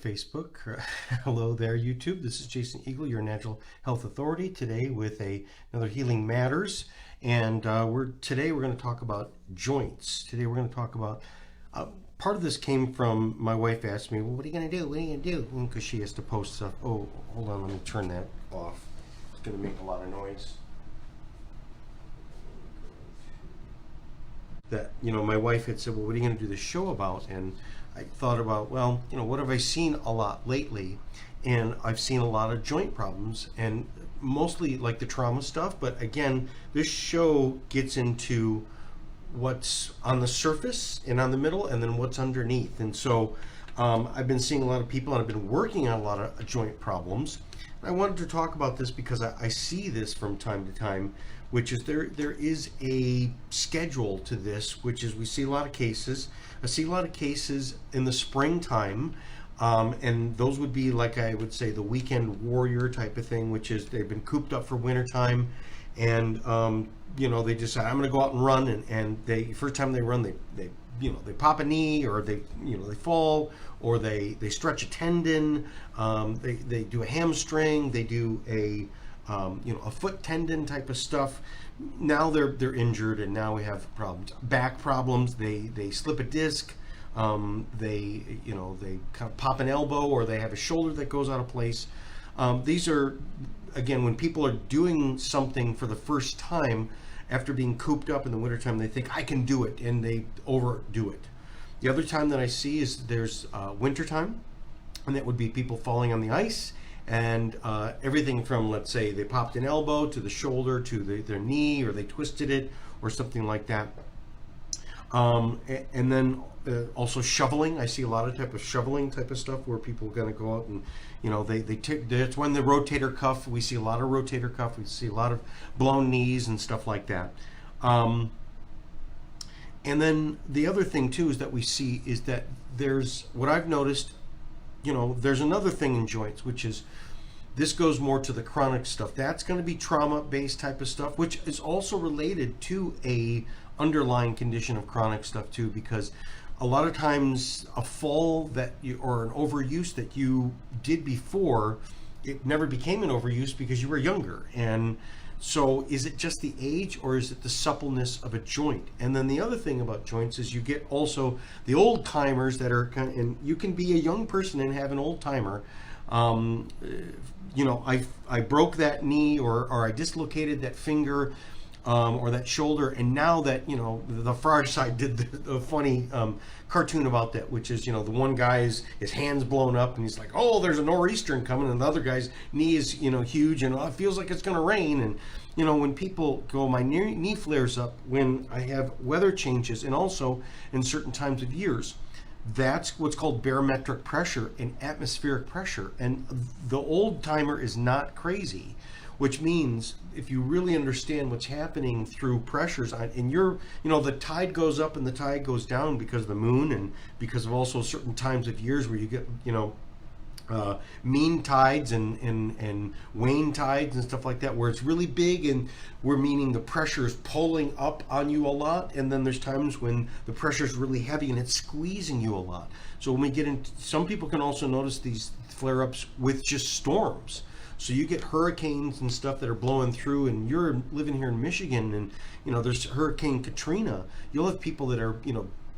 Facebook. Hello there, YouTube. This is Jason Eagle, your natural health authority, today with another Healing Matters. And today we're going to talk about joints. Today we're going to talk about, part of this came from my wife asked me, well, what are you going to do? What are you going to do? Because she has to post stuff. Oh, hold on, let me turn that off. It's going to make a lot of noise. That, my wife had said, well, what are you going to do the show about? And I thought about, well, what have I seen a lot lately? And I've seen a lot of joint problems, and mostly like the trauma stuff. But again, this show gets into what's on the surface and on the middle, and then what's underneath. And so I've been seeing a lot of people, and I've been working on a lot of joint problems. I wanted to talk about this because I see this from time to time, which is there is a schedule to this, which is we see a lot of cases. I see a lot of cases in the springtime, and those would be, like I would say, the weekend warrior type of thing, which is they've been cooped up for wintertime, and they decide, I'm going to go out and run, and they first time they run, they pop a knee, or they fall, or they stretch a tendon, they do a hamstring, they do a foot tendon type of stuff. Now they're injured, and now we have problems, back problems. They slip a disc, they kind of pop an elbow, or they have a shoulder that goes out of place. These are, again, when people are doing something for the first time after being cooped up in the wintertime, they think I can do it, and they overdo it. The other time that I see is there's wintertime, and that would be people falling on the ice, and everything from, let's say, they popped an elbow to the shoulder to their knee, or they twisted it, or something like that. And then also shoveling. I see a lot of type of shoveling type of stuff where people are going to go out and, that's when the rotator cuff, we see a lot of rotator cuff, we see a lot of blown knees and stuff like that. And then the other thing too is that we see is that there's, what I've noticed, there's another thing in joints, which is, this goes more to the chronic stuff. That's going to be trauma-based type of stuff, which is also related to a underlying condition of chronic stuff too, because a lot of times a fall or an overuse that you did before, it never became an overuse because you were younger. And so is it just the age, or is it the suppleness of a joint? And then the other thing about joints is you get also the old timers that are and you can be a young person and have an old timer. I broke that knee, or I dislocated that finger, or that shoulder, and now that, the Far Side did the funny cartoon about that, which is, the one guy's his hand's blown up, and he's like, oh, there's a nor'easter coming, and the other guy's knee is, huge, and it feels like it's going to rain. And when people go, my knee flares up when I have weather changes, and also in certain times of years. That's what's called barometric pressure and atmospheric pressure. And the old timer is not crazy, which means if you really understand what's happening through pressures and the tide goes up and the tide goes down because of the moon, and because of also certain times of years where you get, mean tides and wane tides and stuff like that, where it's really big, and we're meaning the pressure is pulling up on you a lot. And then there's times when the pressure is really heavy and it's squeezing you a lot. So when we get into, some people can also notice these flare-ups with just storms. So you get hurricanes and stuff that are blowing through, and you're living here in Michigan, and there's Hurricane Katrina. You'll have people that are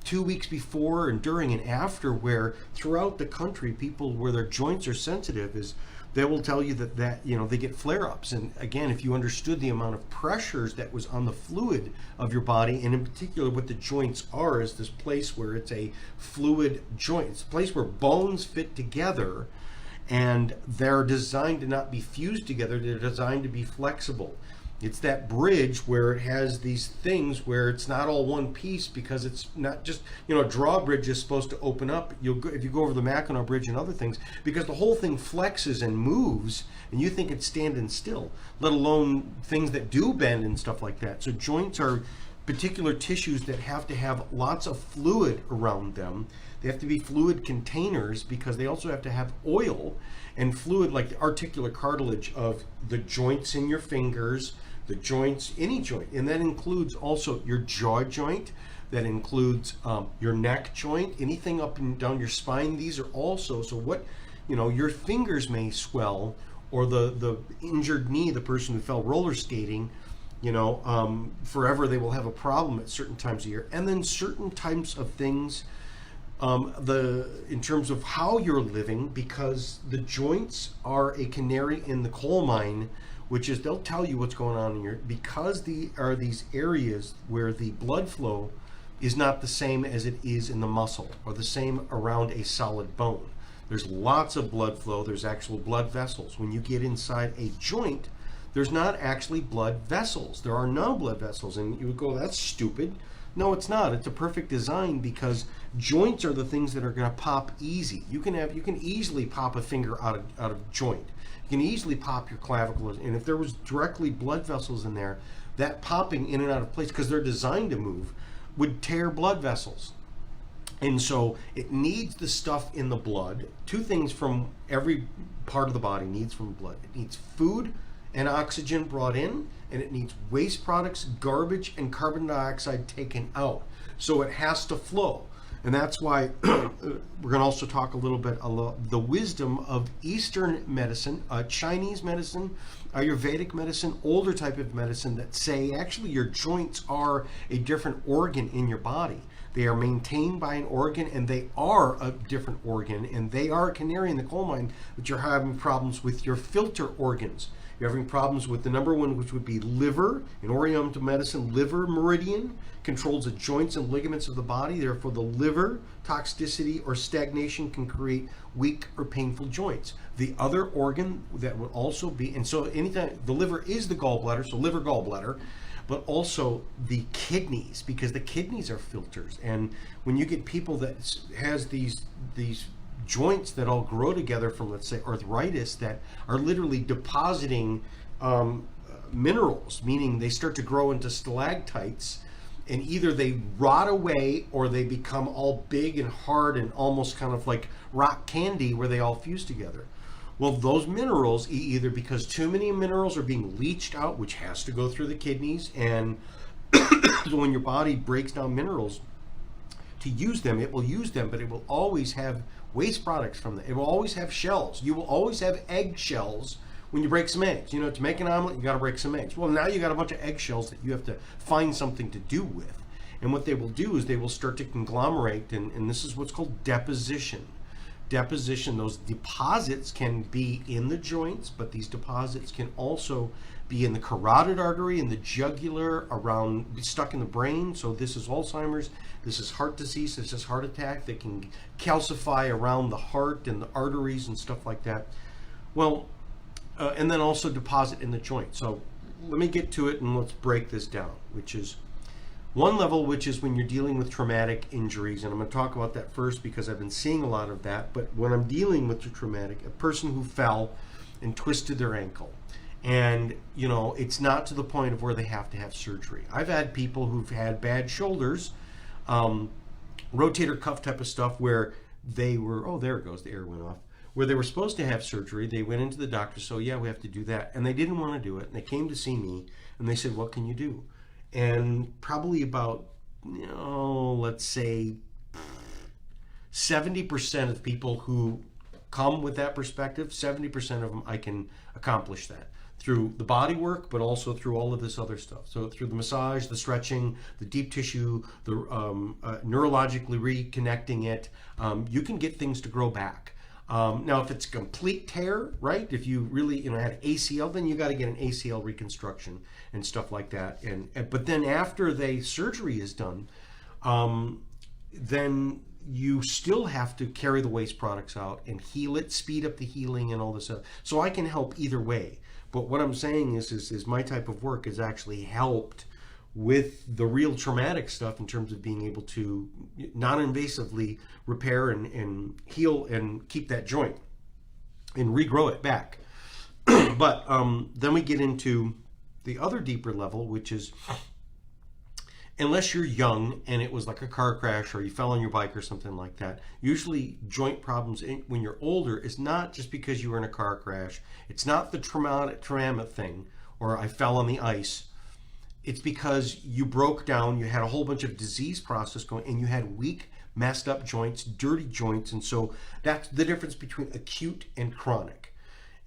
2 weeks before and during and after, where throughout the country, people where their joints are sensitive, is they will tell you that they get flare-ups. And again, if you understood the amount of pressures that was on the fluid of your body, and in particular what the joints are, is this place where it's a fluid joint. It's a place where bones fit together, and they're designed to not be fused together. They're designed to be flexible. It's that bridge where it has these things where it's not all one piece, because it's not just, a drawbridge is supposed to open up. If you go over the Mackinac Bridge and other things, because the whole thing flexes and moves, and you think it's standing still, let alone things that do bend and stuff like that. So joints are particular tissues that have to have lots of fluid around them. They have to be fluid containers, because they also have to have oil and fluid, like the articular cartilage of the joints in your fingers, the joints, any joint, and that includes also your jaw joint, that includes your neck joint, anything up and down your spine. These are also, so what, your fingers may swell, or the injured knee, the person who fell roller skating, forever they will have a problem at certain times of year. And then certain types of things, in terms of how you're living, because the joints are a canary in the coal mine, which is they'll tell you what's going on in your, because are these areas where the blood flow is not the same as it is in the muscle, or the same around a solid bone. There's lots of blood flow. There's actual blood vessels. When you get inside a joint, there's not actually blood vessels. There are no blood vessels. And you would go, that's stupid. No, it's not. It's a perfect design, because joints are the things that are going to pop easy. You can easily pop a finger out of joint. You can easily pop your clavicle, and if there was directly blood vessels in there, that popping in and out of place, because they're designed to move, would tear blood vessels. And so it needs the stuff in the blood. Two things from every part of the body needs from blood. It needs food and oxygen brought in, and it needs waste products, garbage, and carbon dioxide taken out. So it has to flow. And that's why we're going to also talk a little bit about the wisdom of Eastern medicine, Chinese medicine, Ayurvedic medicine, older type of medicine, that say actually your joints are a different organ in your body. They are maintained by an organ, and they are a different organ, and they are a canary in the coal mine, but you're having problems with your filter organs. You're having problems with the number one, which would be liver. In Oriental medicine, liver meridian controls the joints and ligaments of the body. Therefore, the liver toxicity or stagnation can create weak or painful joints. The other organ that would also be, and so anytime the liver is the gallbladder, so liver, gallbladder, but also the kidneys, because the kidneys are filters. And when you get people that has these joints that all grow together from, let's say, arthritis, that are literally depositing minerals, meaning they start to grow into stalactites, and either they rot away or they become all big and hard and almost kind of like rock candy where they all fuse together. Well, those minerals, either because too many minerals are being leached out, which has to go through the kidneys, and when your body breaks down minerals to use them, it will use them, but it will always have waste products from them. It will always have shells. You will always have egg shells when you break some eggs. To make an omelet, you got to break some eggs. Well, now you got a bunch of eggshells that you have to find something to do with. And what they will do is they will start to conglomerate, and this is what's called deposition. Deposition, those deposits can be in the joints, but these deposits can also be in the carotid artery, in the jugular, around, stuck in the brain. So this is Alzheimer's, this is heart disease, this is heart attack. They can calcify around the heart and the arteries and stuff like that. Well, and then also deposit in the joint. So let me get to it and let's break this down, which is one level, which is when you're dealing with traumatic injuries. And I'm going to talk about that first because I've been seeing a lot of that. But when I'm dealing with the traumatic, a person who fell and twisted their ankle, and it's not to the point of where they have to have surgery. I've had people who've had bad shoulders, rotator cuff type of stuff, where they were, oh, there it goes, the air went off, where they were supposed to have surgery. They went into the doctor, so yeah, we have to do that. And they didn't want to do it. And they came to see me and they said, what can you do? And probably about, let's say 70% of people who come with that perspective, 70% of them, I can accomplish that through the body work, but also through all of this other stuff. So through the massage, the stretching, the deep tissue, the neurologically reconnecting it, you can get things to grow back. Now, if it's a complete tear, right? If you really, had ACL, then you got to get an ACL reconstruction and stuff like that. But then after the surgery is done, then you still have to carry the waste products out and heal it, speed up the healing and all this stuff. So I can help either way. But what I'm saying is my type of work has actually helped with the real traumatic stuff in terms of being able to non-invasively repair and heal and keep that joint and regrow it back. But then we get into the other deeper level, which is, unless you're young and it was like a car crash or you fell on your bike or something like that, usually joint problems when you're older is not just because you were in a car crash. It's not the trauma thing, or I fell on the ice. It's because you broke down, you had a whole bunch of disease process going, and you had weak, messed up joints, dirty joints. And so that's the difference between acute and chronic.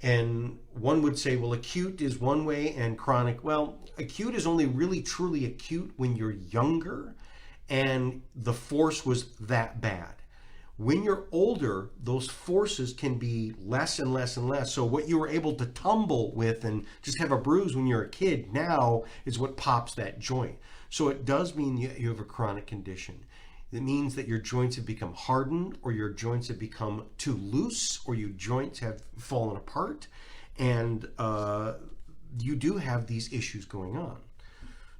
And one would say, well, acute is one way and chronic. Well, acute is only really truly acute when you're younger and the force was that bad. When you're older, those forces can be less and less and less. So what you were able to tumble with and just have a bruise when you're a kid now is what pops that joint. So it does mean you have a chronic condition. It means that your joints have become hardened, or your joints have become too loose, or your joints have fallen apart, and you do have these issues going on.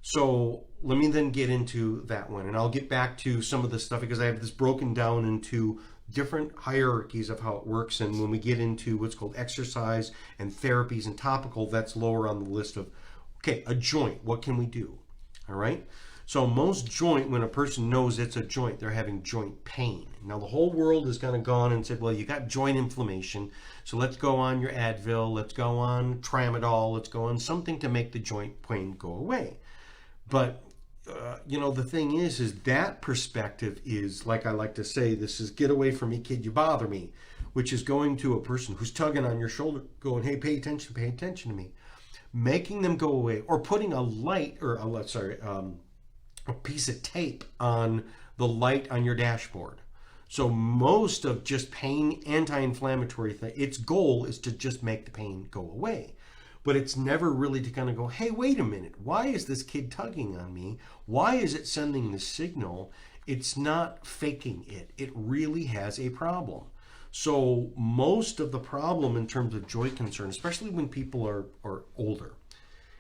So let me then get into that one, and I'll get back to some of this stuff because I have this broken down into different hierarchies of how it works. And when we get into what's called exercise and therapies and topical, that's lower on the list of, okay, a joint, what can we do? All right. So most joint, when a person knows it's a joint, they're having joint pain. Now the whole world has kind of gone and said, well, you got joint inflammation, so let's go on your Advil, let's go on Tramadol, let's go on something to make the joint pain go away. But the thing is that perspective is, like I like to say, this is get away from me, kid, you bother me, which is going to a person who's tugging on your shoulder, going, hey, pay attention to me, making them go away, or putting a light or a piece of tape on the light on your dashboard. So most of just pain, anti-inflammatory thing, its goal is to just make the pain go away. But it's never really to kind of go, hey, wait a minute, why is this kid tugging on me? Why is it sending this signal? It's not faking it. It really has a problem. So most of the problem in terms of joint concern, especially when people are older,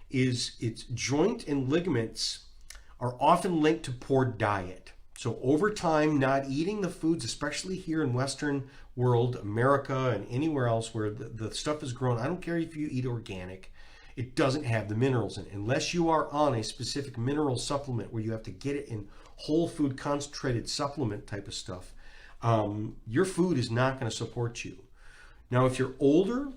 is it's joint and ligaments are often linked to poor diet. So over time, not eating the foods, especially here in Western world, America and anywhere else where the stuff is grown, I don't care if you eat organic, it doesn't have the minerals in it. Unless you are on a specific mineral supplement where you have to get it in whole food concentrated supplement type of stuff, your food is not going to support you. Now, if you're older,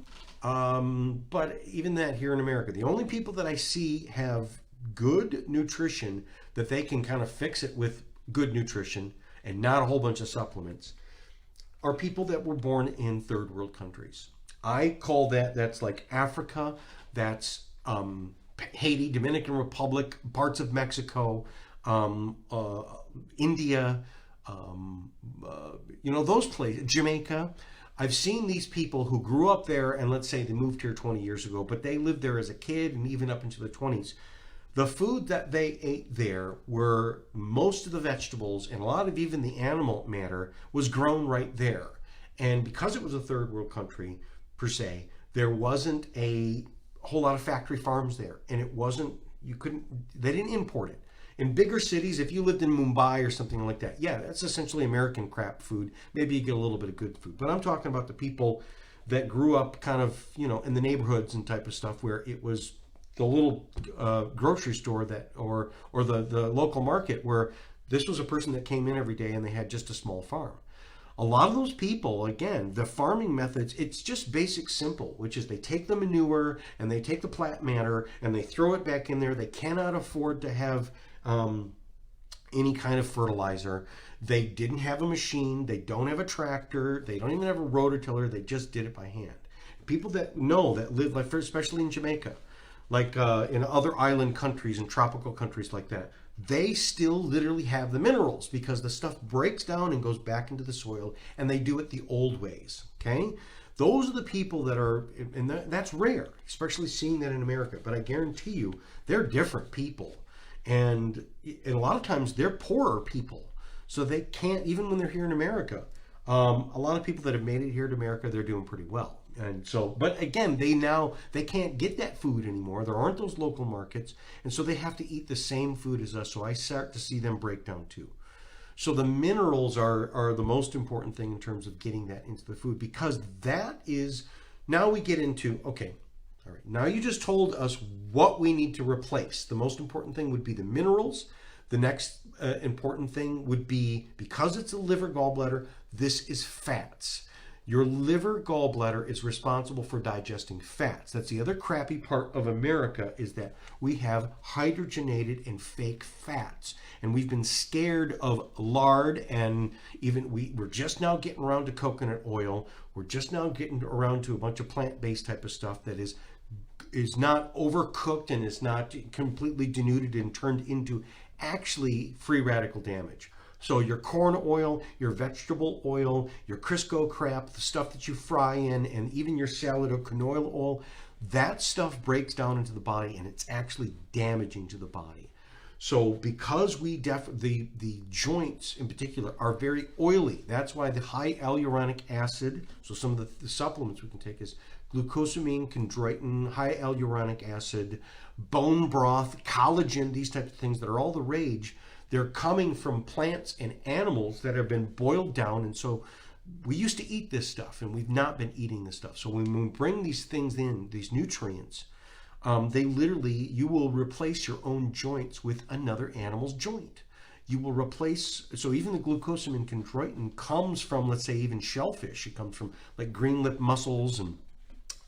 but even that here in America, the only people that I see have good nutrition that they can kind of fix it with good nutrition and not a whole bunch of supplements are people that were born in third world countries. I call that's like Africa, that's Haiti, Dominican Republic, parts of Mexico, India, those places, Jamaica. I've seen these people who grew up there, and let's say they moved here 20 years ago, but they lived there as a kid and even up into their 20s. The food that they ate there were most of the vegetables, and a lot of even the animal matter was grown right there. And because it was a third world country, per se, there wasn't a whole lot of factory farms there. And they didn't import it. In bigger cities, if you lived in Mumbai or something like that, yeah, that's essentially American crap food. Maybe you get a little bit of good food. But I'm talking about the people that grew up kind of, in the neighborhoods and type of stuff where it was the little grocery store or the local market where this was a person that came in every day and they had just a small farm. A lot of those people, again, the farming methods, it's just basic simple, which is they take the manure and they take the plant matter and they throw it back in there. They cannot afford to have any kind of fertilizer. They didn't have a machine. They don't have a tractor. They don't even have a rototiller. They just did it by hand. People that live, like especially in Jamaica, like in other island countries and tropical countries like that, they still literally have the minerals because the stuff breaks down and goes back into the soil, and they do it the old ways, okay? Those are the people that are, and that's rare, especially seeing that in America, but I guarantee you, they're different people. And a lot of times, they're poorer people, so they can't, even when they're here in America, a lot of people that have made it here to America, they're doing pretty well. And so, but again, they can't get that food anymore. There aren't those local markets. And so they have to eat the same food as us. So I start to see them break down too. So the minerals are the most important thing in terms of getting that into the food, because that is, now we get into, okay, all right, now you just told us what we need to replace. The most important thing would be the minerals. The next important thing would be, because it's a liver gallbladder, this is fats. Your liver gallbladder is responsible for digesting fats. That's the other crappy part of America, is that we have hydrogenated and fake fats. And we've been scared of lard, and even we're just now getting around to coconut oil. We're just now getting around to a bunch of plant-based type of stuff that is not overcooked and is not completely denuded and turned into actually free radical damage. So your corn oil, your vegetable oil, your Crisco crap, the stuff that you fry in, and even your salad or canola oil, that stuff breaks down into the body and it's actually damaging to the body. So because the joints in particular are very oily, that's why the high hyaluronic acid, so some of the supplements we can take is glucosamine, chondroitin, high hyaluronic acid, bone broth, collagen, these types of things that are all the rage. They're coming from plants and animals that have been boiled down. And so we used to eat this stuff and we've not been eating this stuff. So when we bring these things in, these nutrients, you will replace your own joints with another animal's joint. You will replace, so even the glucosamine chondroitin comes from, let's say, even shellfish. It comes from like green lip mussels, and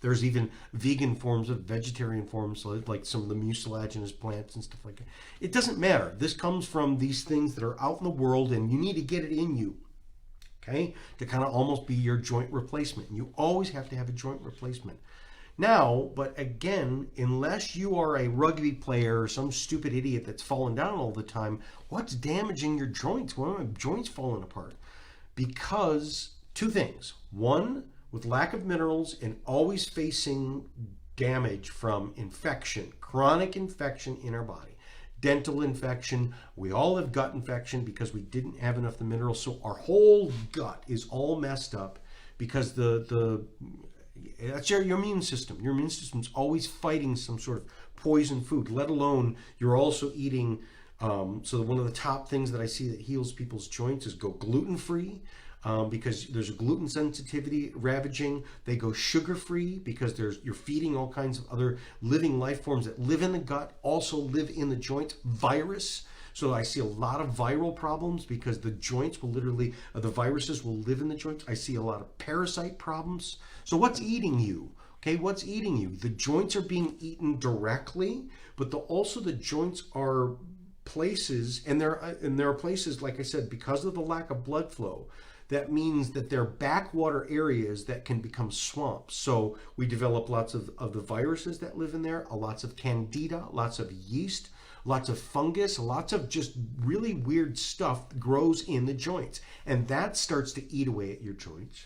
there's even vegan forms of vegetarian forms, like some of the mucilaginous plants and stuff like that. It doesn't matter. This comes from these things that are out in the world, and you need to get it in you, okay, to kind of almost be your joint replacement. You always have to have a joint replacement. Now, but again, unless you are a rugby player or some stupid idiot that's falling down all the time, what's damaging your joints? Why are my joints falling apart? Because two things. One, with lack of minerals and always facing damage from infection, chronic infection in our body, dental infection. We all have gut infection because we didn't have enough of the minerals. So our whole gut is all messed up because that's your immune system. Your immune system's always fighting some sort of poison food, let alone you're also eating. So one of the top things that I see that heals people's joints is go gluten-free. Because there's a gluten sensitivity ravaging. They go sugar-free because you're feeding all kinds of other living life forms that live in the gut, also live in the joints. Virus. So I see a lot of viral problems because the joints will the viruses will live in the joints. I see a lot of parasite problems. So what's eating you? Okay, what's eating you? The joints are being eaten directly, but also the joints are places, and there are places, like I said, because of the lack of blood flow. That means that they're backwater areas that can become swamps. So we develop lots of the viruses that live in there, lots of candida, lots of yeast, lots of fungus, lots of just really weird stuff grows in the joints. And that starts to eat away at your joints.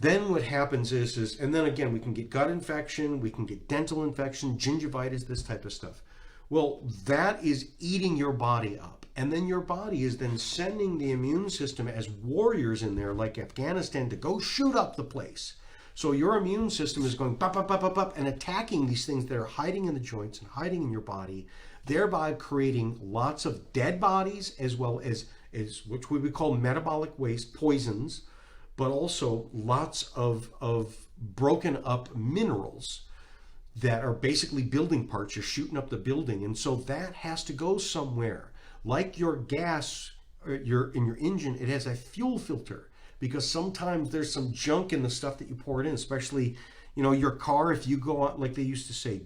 Then what happens is, and then again, we can get gut infection, we can get dental infection, gingivitis, this type of stuff. Well, that is eating your body up. And then your body is then sending the immune system as warriors in there, like Afghanistan, to go shoot up the place. So your immune system is going bop, bop, bop, bop, bop, and attacking these things that are hiding in the joints and hiding in your body, thereby creating lots of dead bodies as well as which we would call metabolic waste, poisons, but also lots of broken up minerals that are basically building parts. You're shooting up the building, and so that has to go somewhere. Like your gas, in your engine, it has a fuel filter, because sometimes there's some junk in the stuff that you pour it in, especially, your car. If you go out, like they used to say,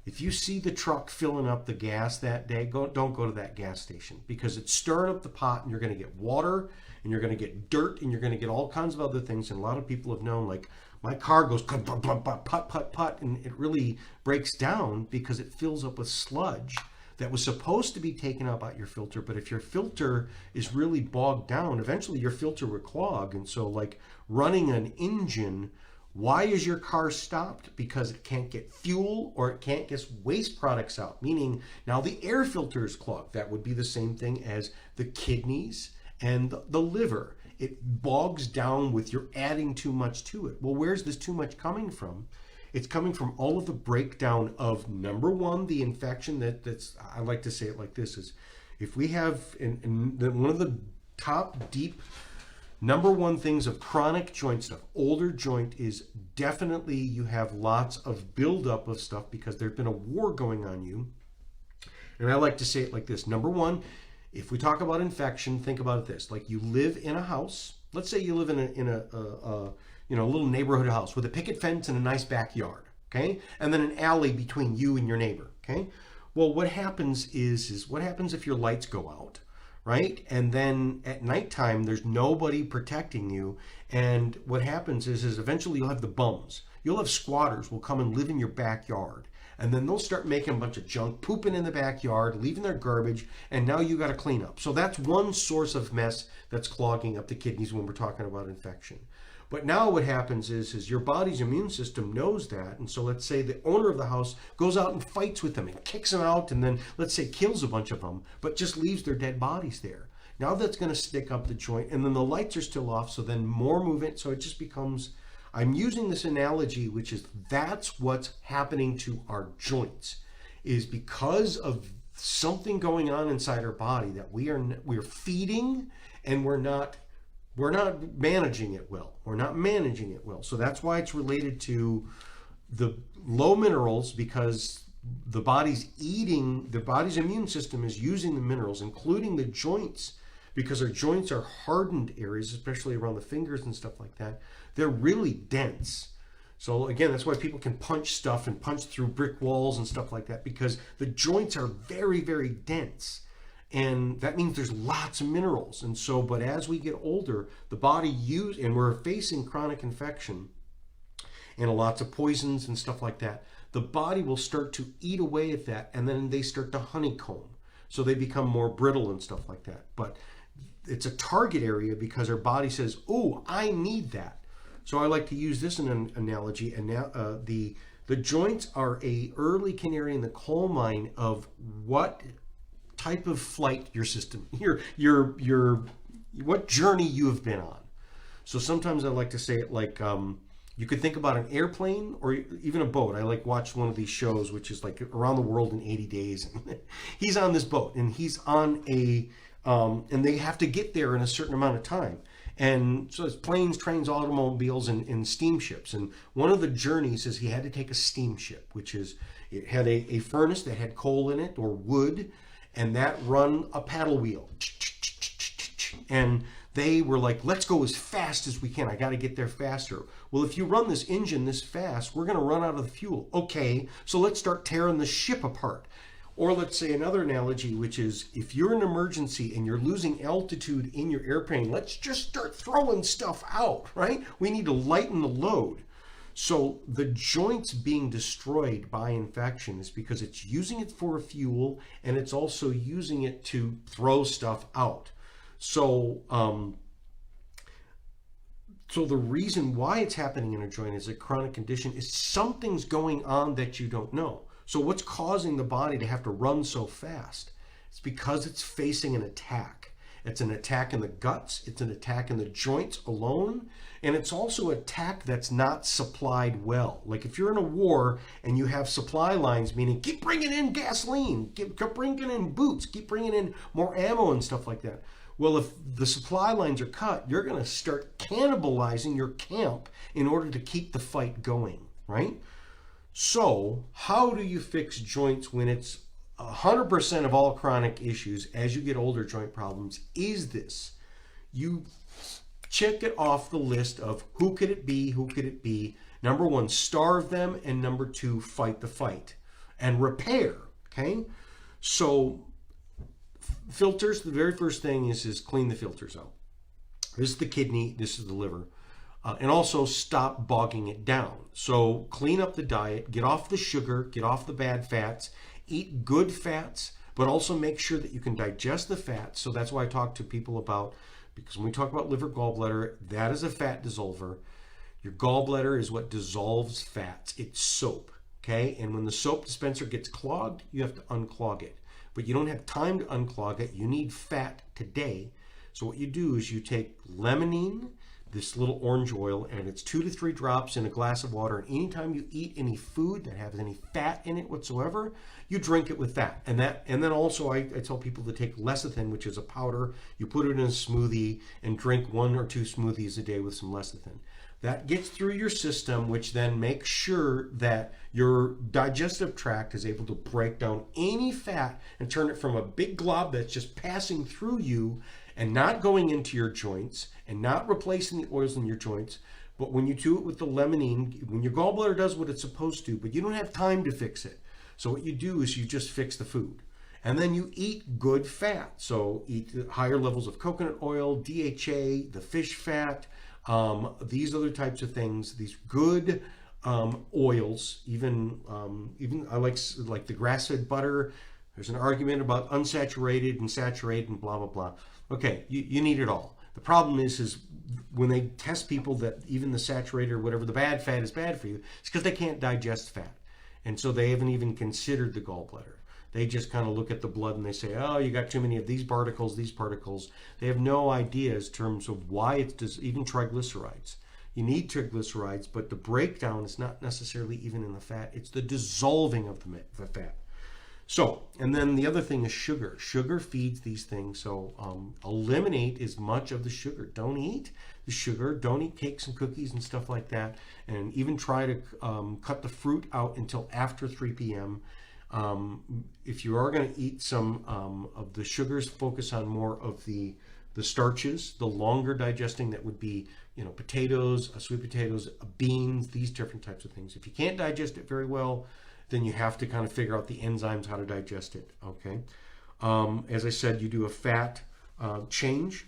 if you see the truck filling up the gas that day, don't go to that gas station, because it's stirring up the pot, and you're going to get water, and you're going to get dirt, and you're going to get all kinds of other things. And a lot of people have known, like, my car goes put, put, put, and it really breaks down because it fills up with sludge that was supposed to be taken out by your filter. But if your filter is really bogged down, eventually your filter will clog. And so, like, running an engine, why is your car stopped? Because it can't get fuel or it can't get waste products out, meaning now the air filter is clogged. That would be the same thing as the kidneys and the liver. It bogs down with you're adding too much to it. Well, where's this too much coming from? It's coming from all of the breakdown of, number one, the infection that's, I like to say it like this, is if we have, one of the top deep number one things of chronic joint stuff, older joint, is definitely you have lots of buildup of stuff because there's been a war going on you. And I like to say it like this. Number one, if we talk about infection, think about it this. Like, you live in a house, let's say you live in a little neighborhood house with a picket fence and a nice backyard, okay, and then an alley between you and your neighbor, okay. Well, what happens is what happens if your lights go out, right? And then at nighttime, there's nobody protecting you. And what happens is eventually you'll have the bums. You'll have squatters will come and live in your backyard. And then they'll start making a bunch of junk, pooping in the backyard, leaving their garbage, and now you got to clean up. So that's one source of mess that's clogging up the kidneys when we're talking about infection. But now what happens is your body's immune system knows that. And so let's say the owner of the house goes out and fights with them and kicks them out and then let's say kills a bunch of them, but just leaves their dead bodies there. Now that's going to stick up the joint, and then the lights are still off, so then more movement. So it just becomes, I'm using this analogy, which is that's what's happening to our joints, is because of something going on inside our body that we're feeding and we're not managing it well. We're not managing it well. So that's why it's related to the low minerals, because the body's immune system is using the minerals, including the joints, because our joints are hardened areas, especially around the fingers and stuff like that. They're really dense. So again, that's why people can punch stuff and punch through brick walls and stuff like that, because the joints are very, very dense. And that means there's lots of minerals. And so, but as we get older, the body and we're facing chronic infection and lots of poisons and stuff like that, the body will start to eat away at that, and then they start to honeycomb. So they become more brittle and stuff like that. But it's a target area because our body says, oh, I need that. So I like to use this in an analogy. And now the joints are a early canary in the coal mine of what type of flight your system, what journey you have been on. So sometimes I like to say it like, you could think about an airplane or even a boat. I like watch one of these shows, which is like Around the World in 80 Days. He's on this boat and he's on and they have to get there in a certain amount of time. And so it's planes, trains, automobiles, and steamships. And one of the journeys is he had to take a steamship, which is, it had a furnace that had coal in it or wood, and that run a paddle wheel. And they were like, let's go as fast as we can. I got to get there faster. Well, if you run this engine this fast, we're going to run out of the fuel. Okay, so let's start tearing the ship apart. Or let's say another analogy, which is if you're in an emergency and you're losing altitude in your airplane, let's just start throwing stuff out, right? We need to lighten the load. So the joints being destroyed by infection is because it's using it for a fuel and it's also using it to throw stuff out. So, so the reason why it's happening in a joint as a chronic condition is something's going on that you don't know. So what's causing the body to have to run so fast? It's because it's facing an attack. It's an attack in the guts, it's an attack in the joints alone, and it's also an attack that's not supplied well. Like if you're in a war and you have supply lines, meaning keep bringing in gasoline, keep bringing in boots, keep bringing in more ammo and stuff like that. Well, if the supply lines are cut, you're going to start cannibalizing your camp in order to keep the fight going, right? So how do you fix joints when it's 100% of all chronic issues as you get older, joint problems, is this? You check it off the list of who could it be? Number one, starve them, and number two, fight the fight and repair, okay? So filters, the very first thing is clean the filters out. This is the kidney, this is the liver. And also stop bogging it down. So clean up the diet, get off the sugar, get off the bad fats, eat good fats, but also make sure that you can digest the fats. So that's why I talk to people about, because when we talk about liver, gallbladder, that is a fat dissolver. Your gallbladder is what dissolves fats. It's soap, okay? And when the soap dispenser gets clogged, you have to unclog it. But you don't have time to unclog it. You need fat today. So what you do is you take limonene, this little orange oil, and it's 2 to 3 drops in a glass of water. And anytime you eat any food that has any fat in it whatsoever, you drink it with that. And then also I tell people to take lecithin, which is a powder. You put it in a smoothie and drink 1 or 2 smoothies a day with some lecithin. That gets through your system, which then makes sure that your digestive tract is able to break down any fat and turn it from a big glob that's just passing through you and not going into your joints and not replacing the oils in your joints. But when you do it with the limonene, when your gallbladder does what it's supposed to, but you don't have time to fix it. So what you do is you just fix the food. And then you eat good fat. So eat higher levels of coconut oil, DHA, the fish fat, these other types of things, these good oils, even I like the grass-fed butter. There's an argument about unsaturated and saturated and blah, blah, blah. Okay, you need it all. The problem is when they test people that even the saturated or whatever, the bad fat is bad for you, it's because they can't digest fat. And so they haven't even considered the gallbladder. They just kind of look at the blood and they say, oh, you got too many of these particles. They have no idea in terms of why it's even triglycerides. You need triglycerides, but the breakdown is not necessarily even in the fat. It's the dissolving of the fat. So, and then the other thing is sugar. Sugar feeds these things. So eliminate as much of the sugar. Don't eat the sugar. Don't eat cakes and cookies and stuff like that. And even try to cut the fruit out until after 3 p.m. If you are going to eat some of the sugars, focus on more of the starches, the longer digesting. That would be, potatoes, sweet potatoes, beans, these different types of things. If you can't digest it very well, then you have to kind of figure out the enzymes, how to digest it. Okay. As I said, you do a fat change.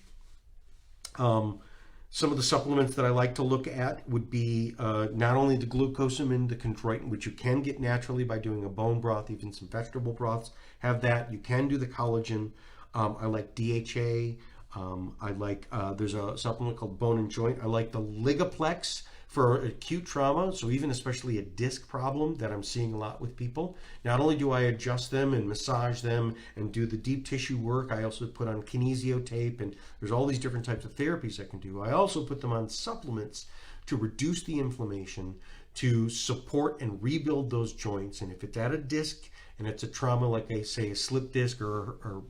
Some of the supplements that I like to look at would be not only the glucosamine, the chondroitin, which you can get naturally by doing a bone broth, even some vegetable broths have that. You can do the collagen. I like DHA. I like, there's a supplement called Bone and Joint. I like the Ligaplex for acute trauma, so even especially a disc problem that I'm seeing a lot with people. Not only do I adjust them and massage them and do the deep tissue work, I also put on kinesio tape, and there's all these different types of therapies I can do. I also put them on supplements to reduce the inflammation, to support and rebuild those joints. And if it's at a disc and it's a trauma, like I say, a slip disc or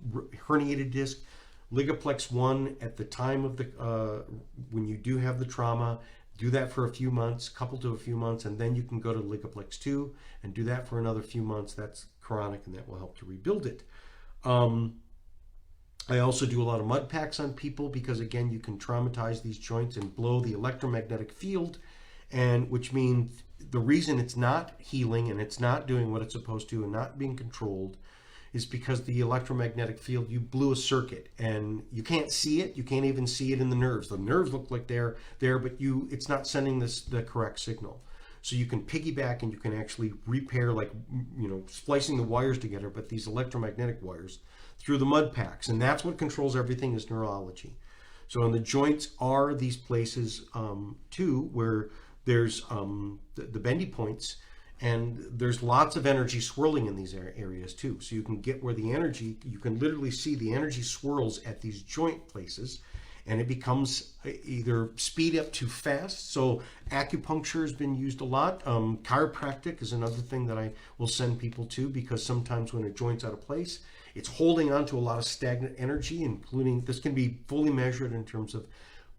herniated disc, Ligaplex 1 at the time of the when you do have the trauma, do that for a few months, couple to a few months, and then you can go to Ligaplex 2 and do that for another few months. That's chronic, and that will help to rebuild it. I also do a lot of mud packs on people because, again, you can traumatize these joints and blow the electromagnetic field, and which means the reason it's not healing and it's not doing what it's supposed to and not being controlled is because the electromagnetic field, you blew a circuit and you can't see it. You can't even see it in the nerves. The nerves look like they're there, but it's not sending the correct signal. So you can piggyback and you can actually repair, like, splicing the wires together, but these electromagnetic wires through the mud packs. And that's what controls everything, is neurology. So in the joints are these places too, where there's the bendy points, and there's lots of energy swirling in these areas too. So you can get where the energy, you can literally see the energy swirls at these joint places, and it becomes either speed up too fast. So acupuncture has been used a lot. Chiropractic is another thing that I will send people to, because sometimes when a joint's out of place, it's holding on to a lot of stagnant energy, including, this can be fully measured in terms of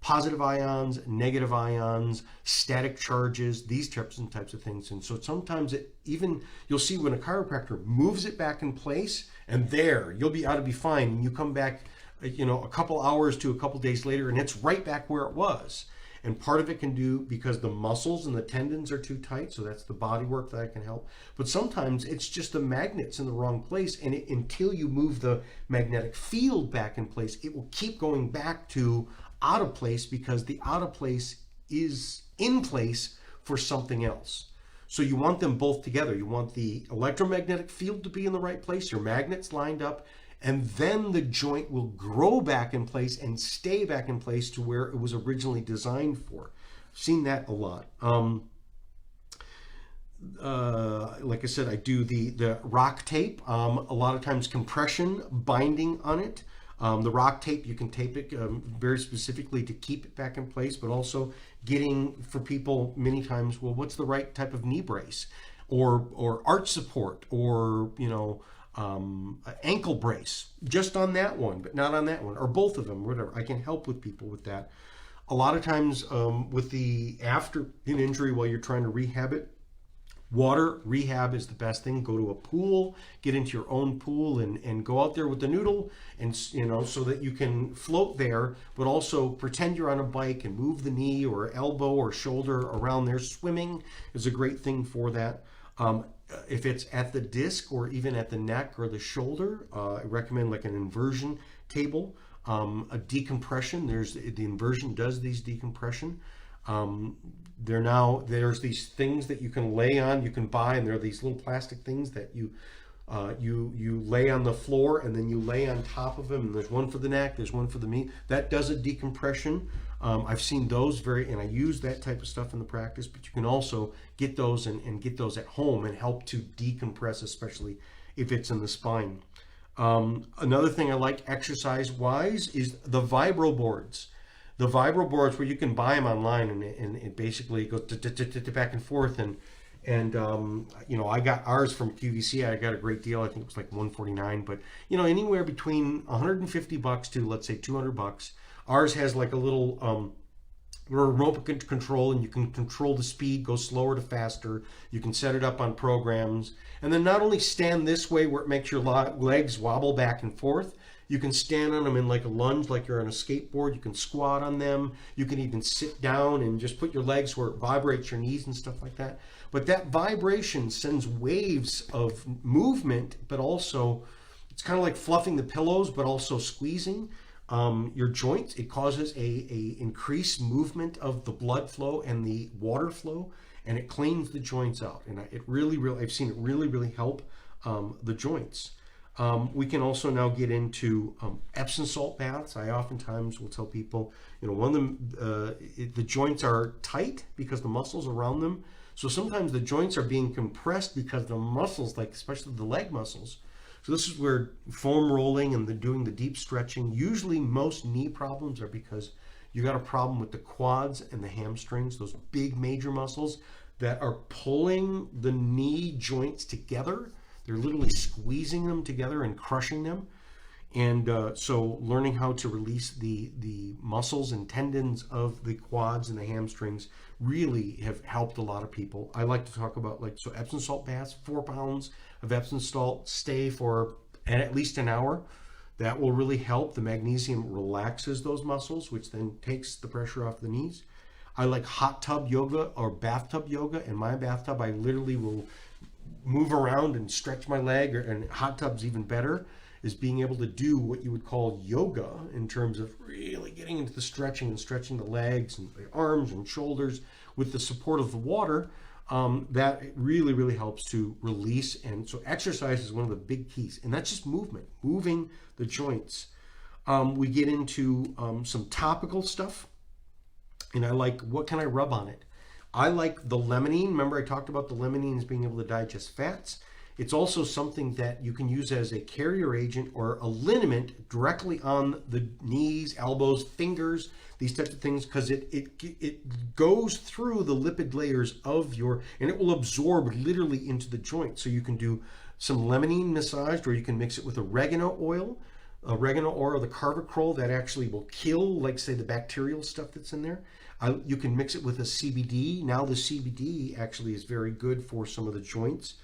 positive ions, negative ions, static charges, these types of things. And so sometimes you'll see when a chiropractor moves it back in place, and you'll be out to be fine. And you come back, a couple hours to a couple days later, and it's right back where it was. And part of it can do because the muscles and the tendons are too tight. So that's the body work that can help. But sometimes it's just the magnets in the wrong place. And until you move the magnetic field back in place, it will keep going back to out of place, because the out of place is in place for something else. So you want them both together. You want the electromagnetic field to be in the right place, your magnets lined up, and then the joint will grow back in place and stay back in place to where it was originally designed for. I've seen that a lot. Like I said, I do the rock tape, a lot of times compression binding on it. The rock tape, you can tape it very specifically to keep it back in place, but also getting, for people many times, well, what's the right type of knee brace or arch support, or ankle brace, just on that one, but not on that one, or both of them, whatever. I can help with people with that. A lot of times with the after an injury while you're trying to rehab it, water rehab is the best thing. Go to a pool, get into your own pool, and go out there with the noodle, and so that you can float there, but also pretend you're on a bike and move the knee or elbow or shoulder around there. Swimming is a great thing for that. If it's at the disc or even at the neck or the shoulder, I recommend like an inversion table. A decompression. The inversion does these decompression. There's these things that you can lay on, you can buy, and there are these little plastic things that you lay on the floor, and then you lay on top of them. And there's one for the neck, there's one for the knee. That does a decompression. I've seen those and I use that type of stuff in the practice. But you can also get those and get those at home and help to decompress, especially if it's in the spine. Another thing I like exercise-wise is the vibro boards. The vibro boards, where you can buy them online, and it basically goes back and forth. And I got ours from QVC. I got a great deal. I think it was like $149, but anywhere between $150 to, let's say, $200. Ours has like a little remote control, and you can control the speed, go slower to faster. You can set it up on programs, and then not only stand this way where it makes your legs wobble back and forth. You can stand on them in like a lunge, like you're on a skateboard. You can squat on them. You can even sit down and just put your legs where it vibrates your knees and stuff like that. But that vibration sends waves of movement, but also it's kind of like fluffing the pillows, but also squeezing your joints. It causes a increased movement of the blood flow and the water flow, and it cleans the joints out. And I've seen it really help the joints. We can also now get into Epsom salt baths. I oftentimes will tell people, one of them, the joints are tight because the muscles around them. So sometimes the joints are being compressed because the muscles, like especially the leg muscles. So this is where foam rolling and doing the deep stretching. Usually most knee problems are because you got a problem with the quads and the hamstrings, those big major muscles that are pulling the knee joints together. They're literally squeezing them together and crushing them. And so learning how to release the muscles and tendons of the quads and the hamstrings really have helped a lot of people. I like to talk about Epsom salt baths, 4 pounds of Epsom salt, stay for at least an hour. That will really help. The magnesium relaxes those muscles, which then takes the pressure off the knees. I like hot tub yoga or bathtub yoga. In my bathtub, I literally will move around and stretch my leg, and hot tub's even better, is being able to do what you would call yoga in terms of really getting into the stretching and stretching the legs and the arms and shoulders with the support of the water. That really helps to release. And so exercise is one of the big keys, and that's just moving the joints. We get into some topical stuff, and I like, what can I rub on it? I like the limonene. Remember, I talked about the limonene as being able to digest fats. It's also something that you can use as a carrier agent or a liniment directly on the knees, elbows, fingers, these types of things, because it goes through the lipid layers and it will absorb literally into the joint. So you can do some limonene massaged, or you can mix it with oregano oil or the carvacrol. That actually will kill, like, say, the bacterial stuff that's in there. You can mix it with a CBD. Now the CBD actually is very good for some of the joints.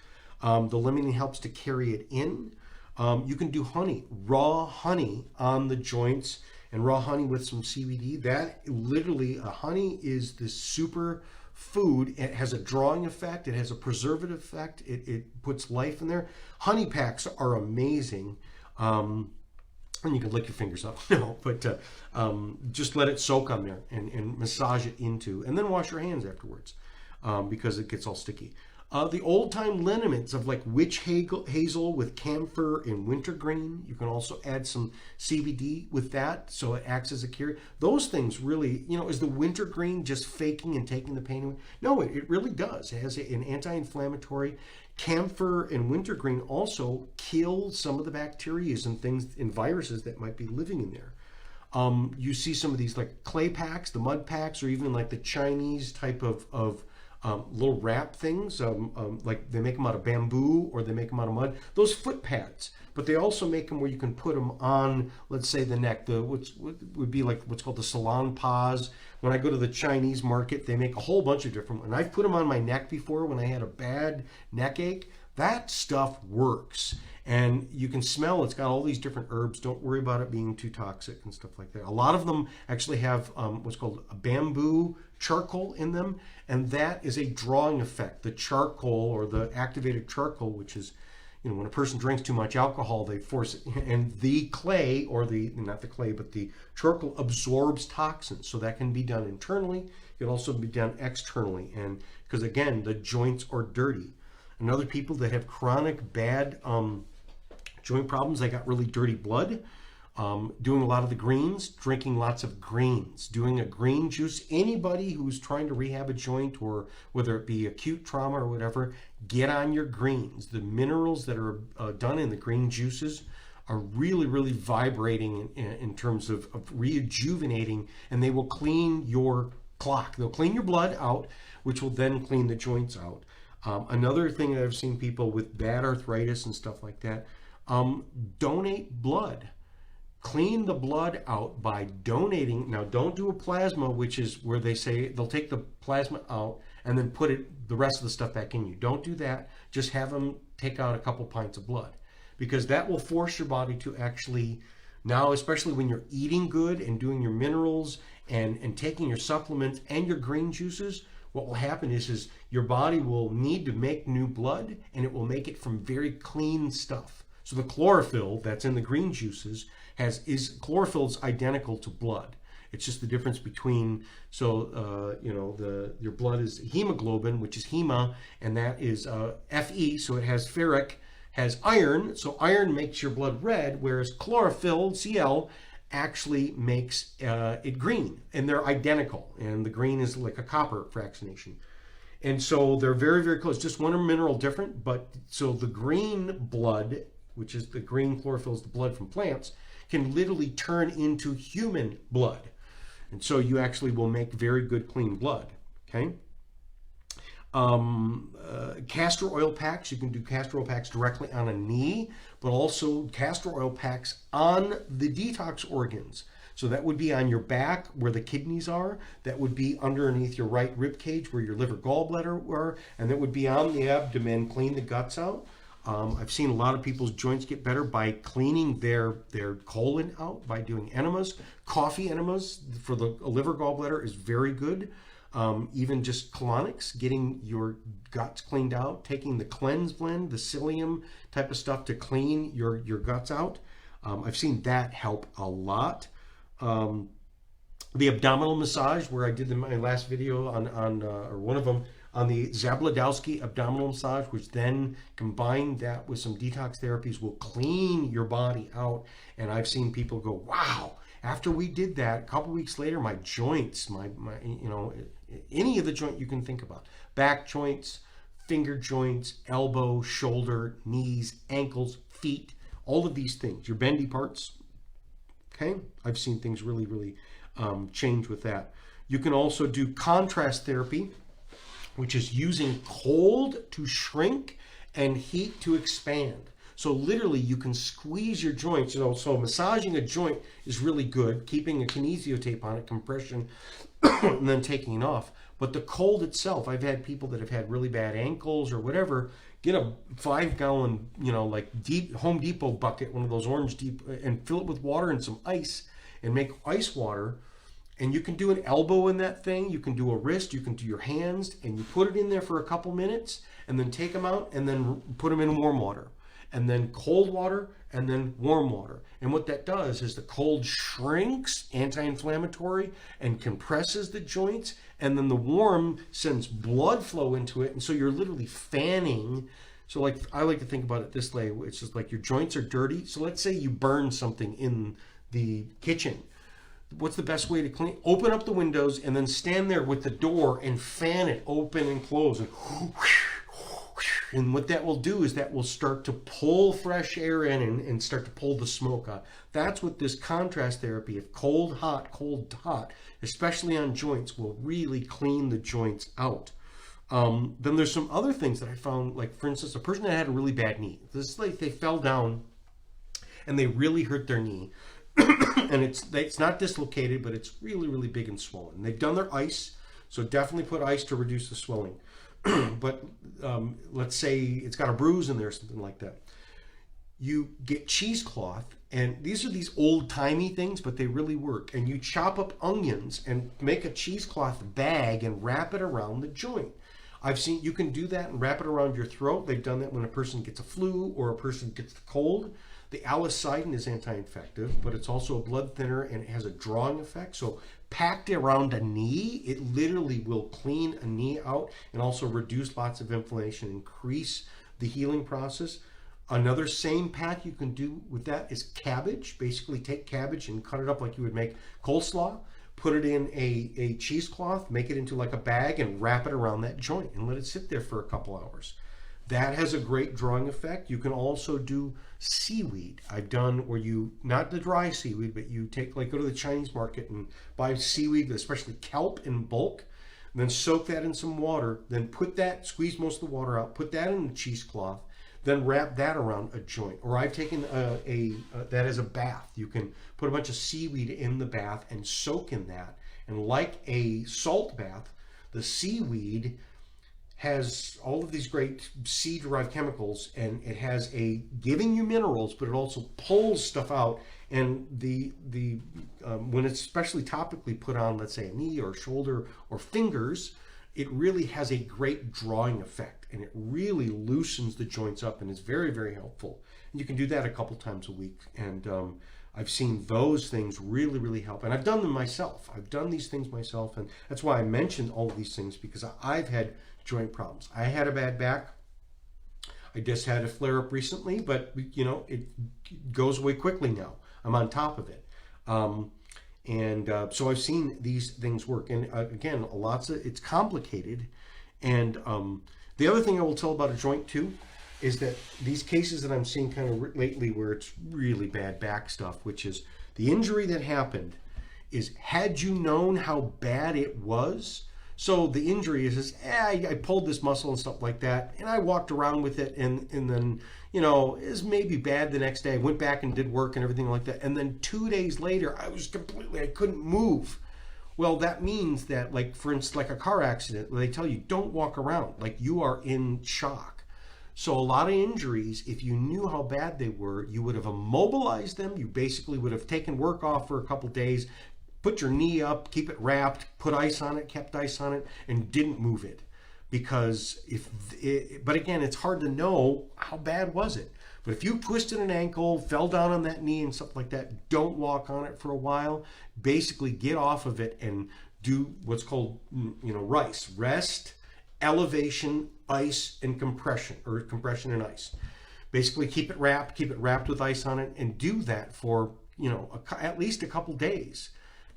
The limonene helps to carry it in. You can do honey, raw honey on the joints, and raw honey with some CBD. That literally, honey is this super food. It has a drawing effect. It has a preservative effect. It puts life in there. Honey packs are amazing. And you can lick your fingers up, but just let it soak on there and massage it into, and then wash your hands afterwards because it gets all sticky. The old-time liniments of like witch hazel with camphor and wintergreen. You can also add some CBD with that, so it acts as a carrier. Those things really, is the wintergreen just faking and taking the pain away? No, it really does. It has an anti-inflammatory. Camphor and wintergreen also kill some of the bacteria and things and viruses that might be living in there. You see some of these like clay packs, the mud packs, or even like the Chinese type of little wrap things, like they make them out of bamboo or they make them out of mud. Those foot pads, but they also make them where you can put them on, let's say, the neck. What would be like what's called the salon pas. When I go to the Chinese market, they make a whole bunch of different ones. And I've put them on my neck before when I had a bad neck ache. That stuff works. And you can smell it's got all these different herbs. Don't worry about it being too toxic and stuff like that. A lot of them actually have what's called a bamboo charcoal in them, and that is a drawing effect. The charcoal, or the activated charcoal, which is, when a person drinks too much alcohol, they force it, and the clay, or not the clay, but the charcoal absorbs toxins. So that can be done internally. It can also be done externally, and because again, the joints are dirty. And other people that have chronic bad joint problems, they got really dirty blood. Doing a lot of the greens, drinking lots of greens, doing a green juice. Anybody who's trying to rehab a joint, or whether it be acute trauma or whatever, get on your greens. The minerals that are done in the green juices are really, really vibrating in terms of rejuvenating, and they will clean your clock. They'll clean your blood out, which will then clean the joints out. Another thing that I've seen people with bad arthritis and stuff like that, donate blood. Clean the blood out by donating. Now, don't do a plasma, which is where they say they'll take the plasma out and then put the rest of the stuff back in you. Don't do that. Just have them take out a couple pints of blood, because that will force your body to actually, now, especially when you're eating good and doing your minerals and taking your supplements and your green juices, what will happen is your body will need to make new blood, and it will make it from very clean stuff. So the chlorophyll that's in the green juices chlorophyll is identical to blood. It's just the difference between, your blood is hemoglobin, which is hema, and that is Fe, so it has ferric, has iron, so iron makes your blood red, whereas chlorophyll, Cl, actually makes it green, and they're identical, and the green is like a copper fractionation. And so they're very, very close, just one mineral different, but so the green blood, which is the green chlorophyll is the blood from plants, can literally turn into human blood. And so you actually will make very good clean blood, okay? Castor oil packs, you can do castor oil packs directly on a knee, but also castor oil packs on the detox organs. So that would be on your back where the kidneys are, that would be underneath your right rib cage where your liver gallbladder were, and that would be on the abdomen, clean the guts out. I've seen a lot of people's joints get better by cleaning their colon out, by doing enemas. Coffee enemas for the liver gallbladder is very good. Even just colonics, getting your guts cleaned out, taking the cleanse blend, the psyllium type of stuff to clean your guts out. I've seen that help a lot. The abdominal massage, where I did my last video or one of them, on the Zabludowski abdominal massage, which then combined that with some detox therapies will clean your body out. And I've seen people go, wow, after we did that, a couple weeks later, my joints, my any of the joint you can think about, back joints, finger joints, elbow, shoulder, knees, ankles, feet, all of these things, your bendy parts, okay? I've seen things really, really change with that. You can also do contrast therapy, which is using cold to shrink and heat to expand. So literally you can squeeze your joints. So massaging a joint is really good, keeping a kinesio tape on it, compression, and then taking it off. But the cold itself, I've had people that have had really bad ankles or whatever, get a 5-gallon, deep Home Depot bucket, one of those orange deep, and fill it with water and some ice, and make ice water. And you can do an elbow in that thing, you can do a wrist, you can do your hands, and you put it in there for a couple minutes, and then take them out, and then put them in warm water, and then cold water, and then warm water. And what that does is the cold shrinks, anti-inflammatory, and compresses the joints, and then the warm sends blood flow into it, and so you're literally fanning. So I like to think about it this way, it's just like your joints are dirty. So let's say you burn something in the kitchen. What's the best way to clean? Open up the windows and then stand there with the door and fan it open and close. And what that will do is that will start to pull fresh air in and start to pull the smoke out. That's what this contrast therapy of cold, hot, especially on joints, will really clean the joints out. Then there's some other things that I found, like for instance, a person that had a really bad knee. This is like they fell down and they really hurt their knee. And it's not dislocated, but it's really, really big and swollen. They've done their ice, so definitely put ice to reduce the swelling. But let's say it's got a bruise in there or something like that. You get cheesecloth, and these are these old-timey things, but they really work. And you chop up onions and make a cheesecloth bag and wrap it around the joint. I've seen you can do that and wrap it around your throat. They've done that when a person gets a flu or a person gets the cold. The alicidin is anti-infective, but it's also a blood thinner and it has a drawing effect. So packed around a knee, it literally will clean a knee out and also reduce lots of inflammation, increase the healing process. Another same pack you can do with that is cabbage. Basically take cabbage and cut it up like you would make coleslaw. Put it in a cheesecloth, make it into like a bag and wrap it around that joint and let it sit there for a couple hours. That has a great drawing effect. You can also do seaweed. I've done where you, not the dry seaweed, but you take, like go to the Chinese market and buy seaweed, especially kelp in bulk, and then soak that in some water, then put that, squeeze most of the water out, put that in a cheesecloth, then wrap that around a joint. Or I've taken that as a bath. You can put a bunch of seaweed in the bath and soak in that. And like a salt bath, the seaweed has all of these great sea-derived chemicals, and it has a giving you minerals, but it also pulls stuff out. And when it's especially topically put on, let's say a knee or shoulder or fingers, it really has a great drawing effect, and it really loosens the joints up, and it's very, very helpful. And you can do that a couple times a week. And I've seen those things really, really help. And I've done them myself. I've done these things myself, and that's why I mentioned all of these things, because I've had joint problems. I had a bad back. I just had a flare up recently, but you know, it goes away quickly now. I'm on top of it. So I've seen these things work. And again, it's complicated. And the other thing I will tell about a joint too is that these cases that I'm seeing kind of lately where it's really bad back stuff, which is the injury that happened is, had you known how bad it was. So the injury is I pulled this muscle and stuff like that, and I walked around with it, and then, you know, it was maybe bad the next day. I went back and did work and everything like that, and then 2 days later, I couldn't move. Well, that means that, like, for instance, like a car accident, they tell you don't walk around, like you are in shock. So a lot of injuries, if you knew how bad they were, you would have immobilized them. You basically would have taken work off for a couple days, put your knee up, keep it wrapped, put ice on it, kept ice on it, and didn't move it. Because but again, it's hard to know how bad was it. But if you twisted an ankle, fell down on that knee and stuff like that, don't walk on it for a while. Basically get off of it and do what's called, you know, RICE. Rest, elevation, ice, and compression, or compression and ice. Basically keep it wrapped with ice on it, and do that for, you know, at least a couple days.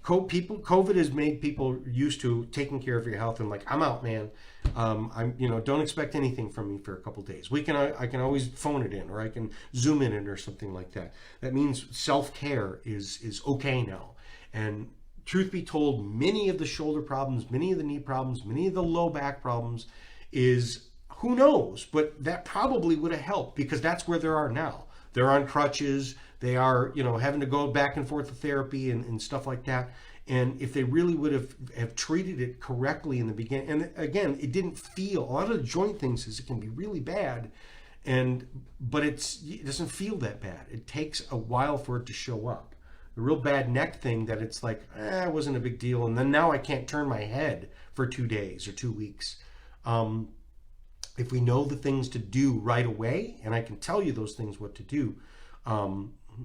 COVID has made people used to taking care of your health and like, I'm out, man. Don't expect anything from me for a couple days. I can always phone it in, or I can Zoom in it or something like that. That means self-care is okay now. And truth be told, many of the shoulder problems, many of the knee problems, many of the low back problems is, who knows, but that probably would have helped, because that's where they are now. They're on crutches. They are, you know, having to go back and forth to therapy and stuff like that. And if they really would have treated it correctly in the beginning, and again, it didn't feel, a lot of the joint things is it can be really bad, but it doesn't feel that bad. It takes a while for it to show up. The real bad neck thing that it's like, it wasn't a big deal, and then now I can't turn my head for 2 days or 2 weeks. If we know the things to do right away, and I can tell you those things what to do,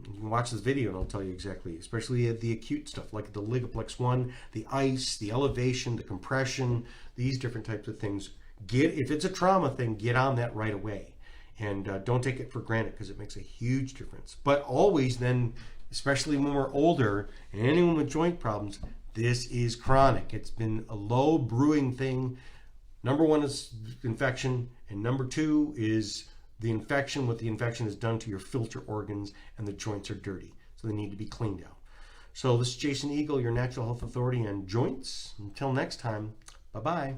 you can watch this video and I'll tell you exactly, especially the acute stuff like the Ligaplex 1, the ice, the elevation, the compression, these different types of things. If it's a trauma thing, get on that right away. And don't take it for granted, because it makes a huge difference. But always then, especially when we're older, and anyone with joint problems, this is chronic. It's been a low brewing thing. Number one is infection, and number two is the infection, what the infection has done to your filter organs, and the joints are dirty. So they need to be cleaned out. So this is Jason Eagle, your natural health authority on joints. Until next time, bye-bye.